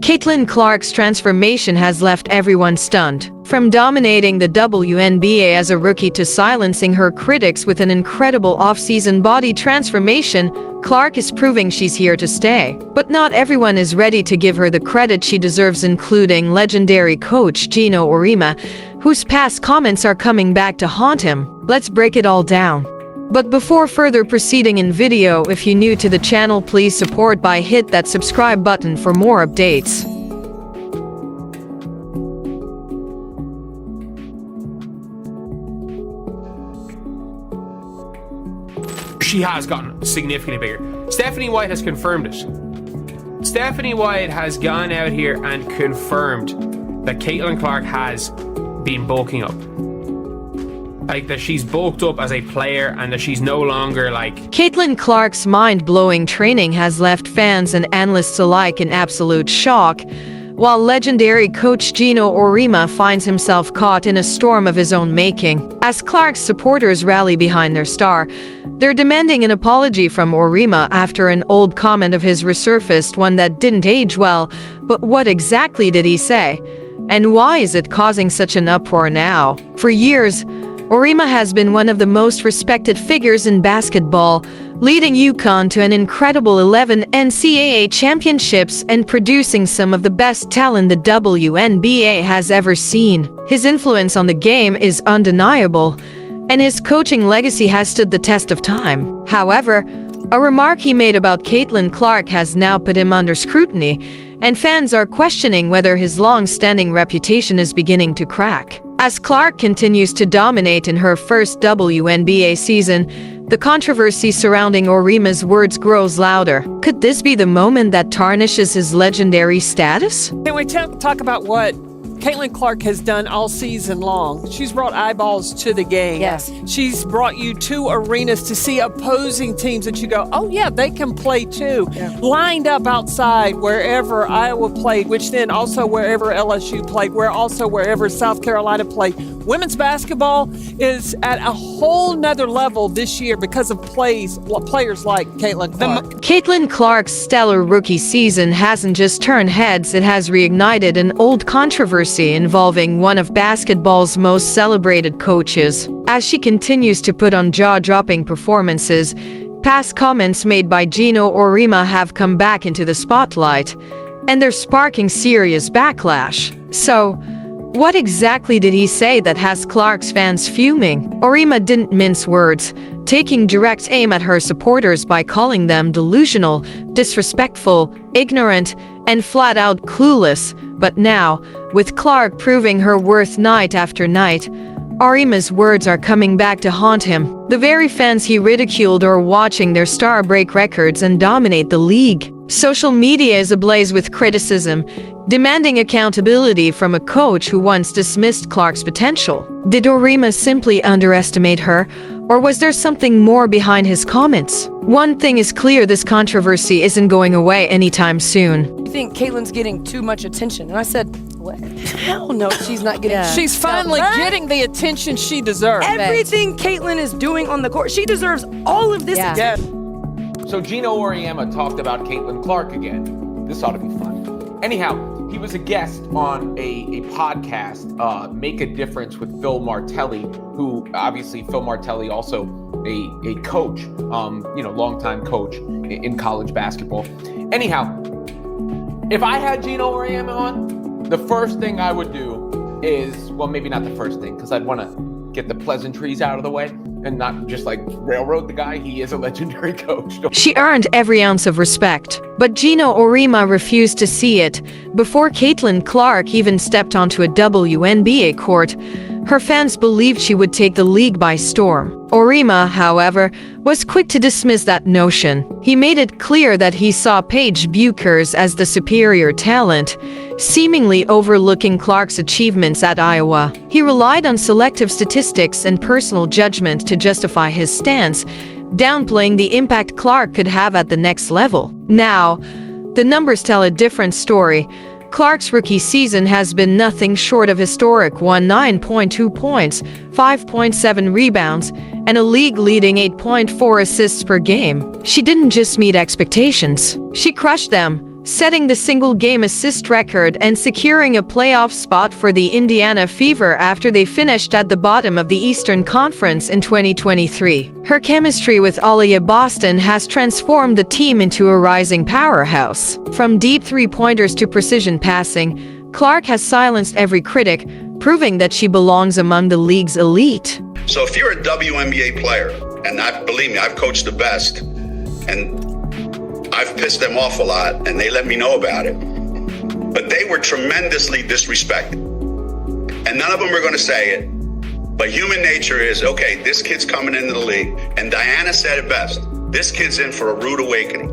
Caitlin Clark's transformation has left everyone stunned. From dominating the WNBA as a rookie to silencing her critics with an incredible off-season body transformation, Clark is proving she's here to stay. But not everyone is ready to give her the credit she deserves, including legendary coach Geno Auriemma, whose past comments are coming back to haunt him. Let's break it all down. But before further proceeding in video, if you're new to the channel, please support by hit that subscribe button for more updates. She has gotten significantly bigger. Stephanie White has confirmed it. Stephanie White has gone out here and confirmed that Caitlin Clark has been bulking up. Like, that she's bulked up as a player and that she's no longer like... Caitlin Clark's mind-blowing training has left fans and analysts alike in absolute shock, while legendary coach Geno Auriemma finds himself caught in a storm of his own making. As Clark's supporters rally behind their star, they're demanding an apology from Auriemma after an old comment of his resurfaced, one that didn't age well. But what exactly did he say? And why is it causing such an uproar now? For years, Auriemma has been one of the most respected figures in basketball, leading UConn to an incredible 11 NCAA championships and producing some of the best talent the WNBA has ever seen. His influence on the game is undeniable, and his coaching legacy has stood the test of time. However, a remark he made about Caitlin Clark has now put him under scrutiny, and fans are questioning whether his long-standing reputation is beginning to crack. As Clark continues to dominate in her first WNBA season, the controversy surrounding Auriemma's words grows louder. Could this be the moment that tarnishes his legendary status? Can we talk about what Caitlin Clark has done all season long? She's brought eyeballs to the game. Yes. She's brought you to arenas to see opposing teams that you go, oh yeah, they can play too. Yeah. Lined up outside wherever Iowa played, which then also wherever LSU played, wherever South Carolina played. Women's basketball is at a whole nother level this year because of players like Caitlin Clark. Caitlin Clark's stellar rookie season hasn't just turned heads, it has reignited an old controversy involving one of basketball's most celebrated coaches. As she continues to put on jaw-dropping performances, past comments made by Geno Auriemma have come back into the spotlight, and they're sparking serious backlash. So, what exactly did he say that has Clark's fans fuming? Auriemma didn't mince words, taking direct aim at her supporters by calling them delusional, disrespectful, ignorant, and flat-out clueless. But now, with Clark proving her worth night after night, Auriemma's words are coming back to haunt him. The very fans he ridiculed are watching their star break records and dominate the league. Social media is ablaze with criticism, demanding accountability from a coach who once dismissed Clark's potential. Did Auriemma simply underestimate her, or was there something more behind his comments? One thing is clear, this controversy isn't going away anytime soon. I think Caitlin's getting too much attention. And I said, what? Hell no, she's not getting She's finally getting the attention she deserves. everything Caitlin is doing on the court. She deserves all of this attention. So Geno Auriemma talked about Caitlin Clark again. This ought to be fun. Anyhow, he was a guest on a podcast, Make a Difference with Phil Martelli, who obviously Phil Martelli also a coach, longtime coach in college basketball. Anyhow, if I had Geno Auriemma on, the first thing I would do is, well, maybe not the first thing, because I'd want to get the pleasantries out of the way and not just like railroad the guy. He is a legendary coach. She earned every ounce of respect, but Geno Auriemma refused to see it. Before Caitlin Clark even stepped onto a WNBA court, her fans believed she would take the league by storm. Auriemma, however, was quick to dismiss that notion. He made it clear that he saw Paige Bueckers as the superior talent, seemingly overlooking Clark's achievements at Iowa. He relied on selective statistics and personal judgment to justify his stance, downplaying the impact Clark could have at the next level. Now, the numbers tell a different story. Clark's rookie season has been nothing short of historic: 9.2 points, 5.7 rebounds, and a league-leading 8.4 assists per game. She didn't just meet expectations. She crushed them, setting the single-game assist record and securing a playoff spot for the Indiana Fever after they finished at the bottom of the Eastern Conference in 2023. Her chemistry with Aaliyah Boston has transformed the team into a rising powerhouse. From deep three-pointers to precision passing, Clark has silenced every critic, proving that she belongs among the league's elite. So if you're a WNBA player, and believe me, I've coached the best, and I've pissed them off a lot, and they let me know about it. But they were tremendously disrespected. And none of them are going to say it. But human nature is, okay, this kid's coming into the league. And Diana said it best. This kid's in for a rude awakening.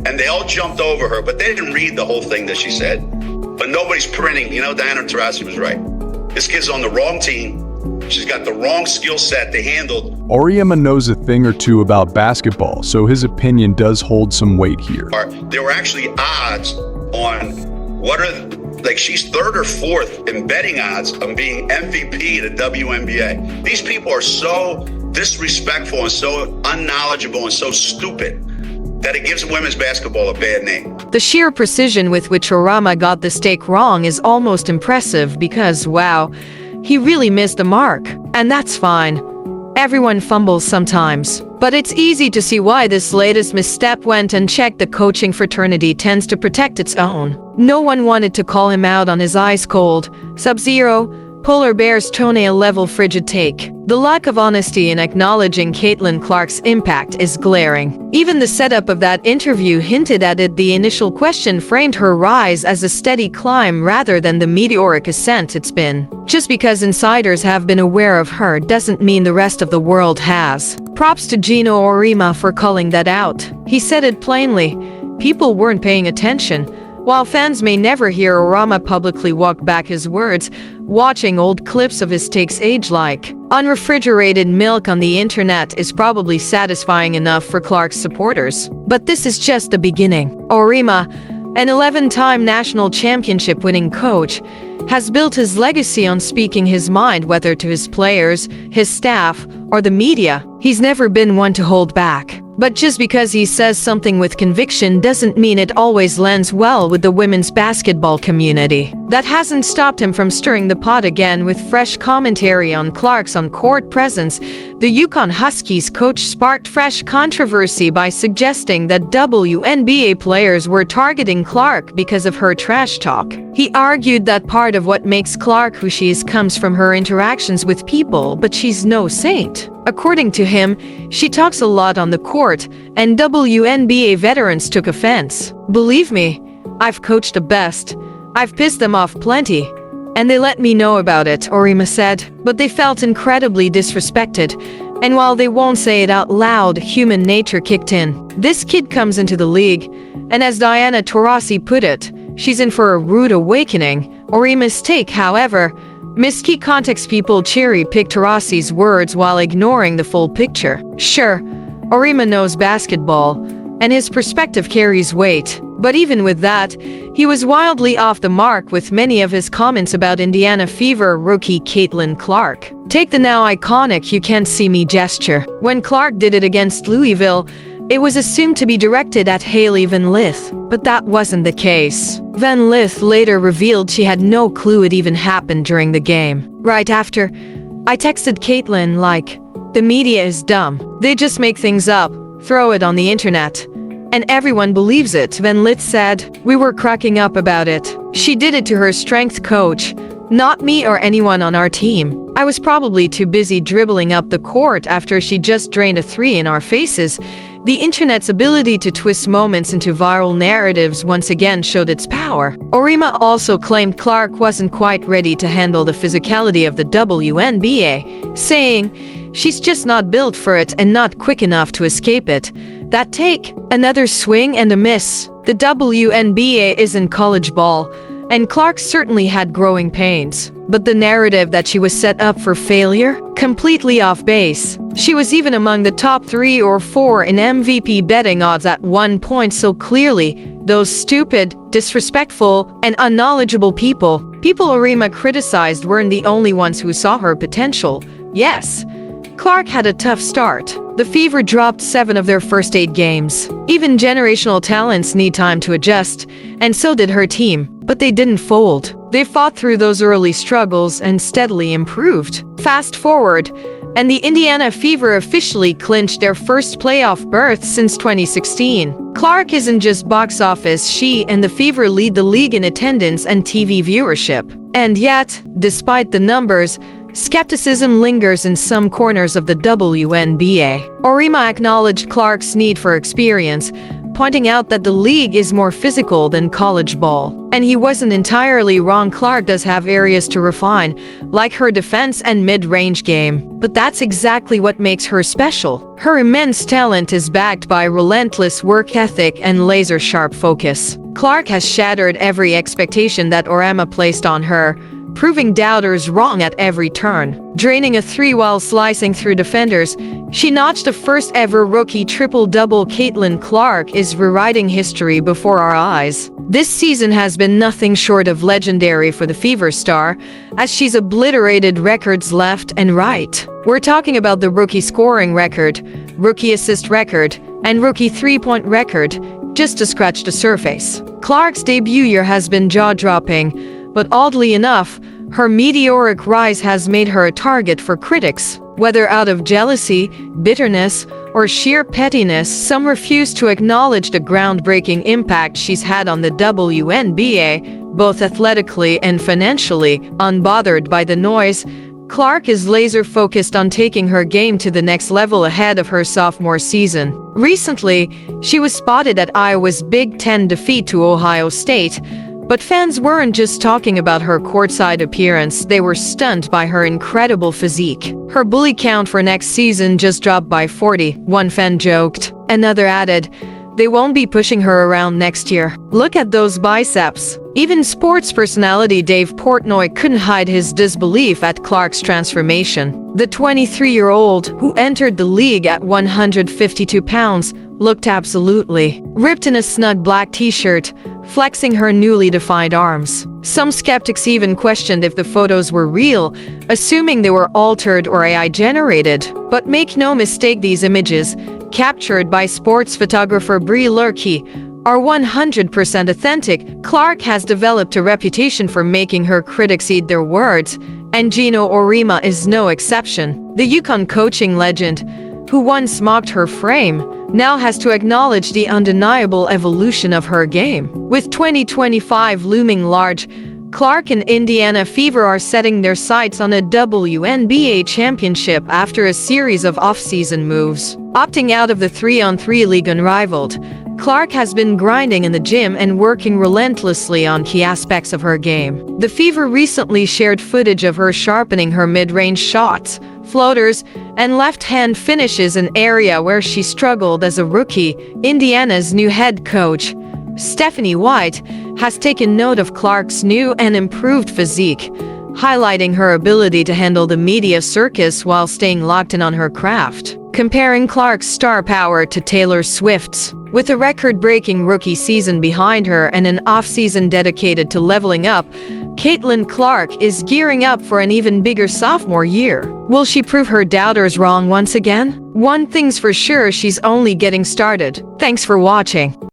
And they all jumped over her, but they didn't read the whole thing that she said. But nobody's printing. You know, Diana Taurasi was right. This kid's on the wrong team. She's got the wrong skill set to handle. Auriemma knows a thing or two about basketball, so his opinion does hold some weight here. There were actually odds on she's third or fourth in betting odds on being MVP at the WNBA. These people are so disrespectful and so unknowledgeable and so stupid that it gives women's basketball a bad name. The sheer precision with which Auriemma got the stake wrong is almost impressive because, wow, he really missed the mark. And that's fine. Everyone fumbles sometimes. But it's easy to see why this latest misstep went unchecked. The coaching fraternity tends to protect its own. No one wanted to call him out on his ice-cold, sub-zero, polar bear's toenail-level frigid take. The lack of honesty in acknowledging Caitlin Clark's impact is glaring. Even the setup of that interview hinted at it. The initial question framed her rise as a steady climb rather than the meteoric ascent it's been. Just because insiders have been aware of her doesn't mean the rest of the world has. Props to Geno Auriemma for calling that out. He said it plainly. People weren't paying attention. While fans may never hear Auriemma publicly walk back his words, watching old clips of his takes age like unrefrigerated milk on the internet is probably satisfying enough for Clark's supporters. But this is just the beginning. Auriemma, an 11-time national championship-winning coach, has built his legacy on speaking his mind, whether to his players, his staff, or the media. He's never been one to hold back. But just because he says something with conviction doesn't mean it always lands well with the women's basketball community. That hasn't stopped him from stirring the pot again with fresh commentary on Clark's on-court presence. The Yukon Huskies coach sparked fresh controversy by suggesting that WNBA players were targeting Clark because of her trash talk. He argued that part of what makes Clark who she is comes from her interactions with people, but she's no saint. According to him, she talks a lot on the court, and WNBA veterans took offense. Believe me, I've coached the best. I've pissed them off plenty. And they let me know about it, Auriemma said. But they felt incredibly disrespected. And while they won't say it out loud, human nature kicked in. This kid comes into the league, and as Diana Taurasi put it, she's in for a rude awakening. Auriemma's take, however, missed key context. People cherry-pick Taurasi's words while ignoring the full picture. Sure, Auriemma knows basketball, and his perspective carries weight. But even with that, he was wildly off the mark with many of his comments about Indiana Fever rookie Caitlin Clark. Take the now iconic "you can't see me" gesture. When Clark did it against Louisville, it was assumed to be directed at Hailey Van Lith, but that wasn't the case. Van Lith later revealed she had no clue it even happened during the game. Right after, I texted Caitlin like, "The media is dumb. They just make things up, throw it on the internet. And everyone believes it," Van Lith said. "We were cracking up about it. She did it to her strength coach, not me or anyone on our team. I was probably too busy dribbling up the court after she just drained a three in our faces." The internet's ability to twist moments into viral narratives once again showed its power. Auriemma also claimed Clark wasn't quite ready to handle the physicality of the WNBA, saying, "She's just not built for it and not quick enough to escape it." That take, another swing and a miss. The WNBA isn't college ball, and Clark certainly had growing pains. But the narrative that she was set up for failure? Completely off base. She was even among the top 3 or 4 in MVP betting odds at one point, so clearly, those stupid, disrespectful, and unknowledgeable people Auriemma criticized weren't the only ones who saw her potential. Yes, Clark had a tough start. The Fever dropped 7 of their first 8 games. Even generational talents need time to adjust, and so did her team. But they didn't fold. They fought through those early struggles and steadily improved. Fast forward, and the Indiana Fever officially clinched their first playoff berth since 2016. Clark isn't just box office, she and the Fever lead the league in attendance and TV viewership. And yet, despite the numbers, skepticism lingers in some corners of the WNBA. Auriemma acknowledged Clark's need for experience, pointing out that the league is more physical than college ball. And he wasn't entirely wrong. Clark does have areas to refine, like her defense and mid-range game. But that's exactly what makes her special. Her immense talent is backed by relentless work ethic and laser-sharp focus. Clark has shattered every expectation that Auriemma placed on her, proving doubters wrong at every turn. Draining a 3 while slicing through defenders, she notched the first ever rookie triple-double. Caitlin Clark is rewriting history before our eyes. This season has been nothing short of legendary for the Fever star, as she's obliterated records left and right. We're talking about the rookie scoring record, rookie assist record, and rookie three-point record, just to scratch the surface. Clark's debut year has been jaw-dropping, but oddly enough, her meteoric rise has made her a target for critics. Whether out of jealousy, bitterness, or sheer pettiness, some refuse to acknowledge the groundbreaking impact she's had on the WNBA, both athletically and financially. Unbothered by the noise, Clark is laser-focused on taking her game to the next level ahead of her sophomore season. Recently, she was spotted at Iowa's Big Ten defeat to Ohio State, but fans weren't just talking about her courtside appearance, they were stunned by her incredible physique. Her bully count for next season just dropped by 40, one fan joked. Another added, they won't be pushing her around next year. Look at those biceps. Even sports personality Dave Portnoy couldn't hide his disbelief at Clark's transformation. The 23-year-old, who entered the league at 152 pounds, looked absolutely ripped in a snug black t-shirt, flexing her newly defined arms. Some skeptics even questioned if the photos were real, assuming they were altered or AI generated. But make no mistake, these images, captured by sports photographer Brie Lurkey, are 100% authentic. Clark has developed a reputation for making her critics eat their words, and Geno Auriemma is no exception. The UConn coaching legend, who once mocked her frame, now has to acknowledge the undeniable evolution of her game. With 2025 looming large, Clark and Indiana Fever are setting their sights on a WNBA championship after a series of off-season moves. Opting out of the 3-on-3 league unrivaled, Clark has been grinding in the gym and working relentlessly on key aspects of her game. The Fever recently shared footage of her sharpening her mid-range shots, floaters, and left-hand finishes, an area where she struggled as a rookie. Indiana's new head coach, Stephanie White, has taken note of Clark's new and improved physique, highlighting her ability to handle the media circus while staying locked in on her craft. Comparing Clark's star power to Taylor Swift's. With a record-breaking rookie season behind her and an off-season dedicated to leveling up, Caitlin Clark is gearing up for an even bigger sophomore year. Will she prove her doubters wrong once again? One thing's for sure, she's only getting started. Thanks for watching.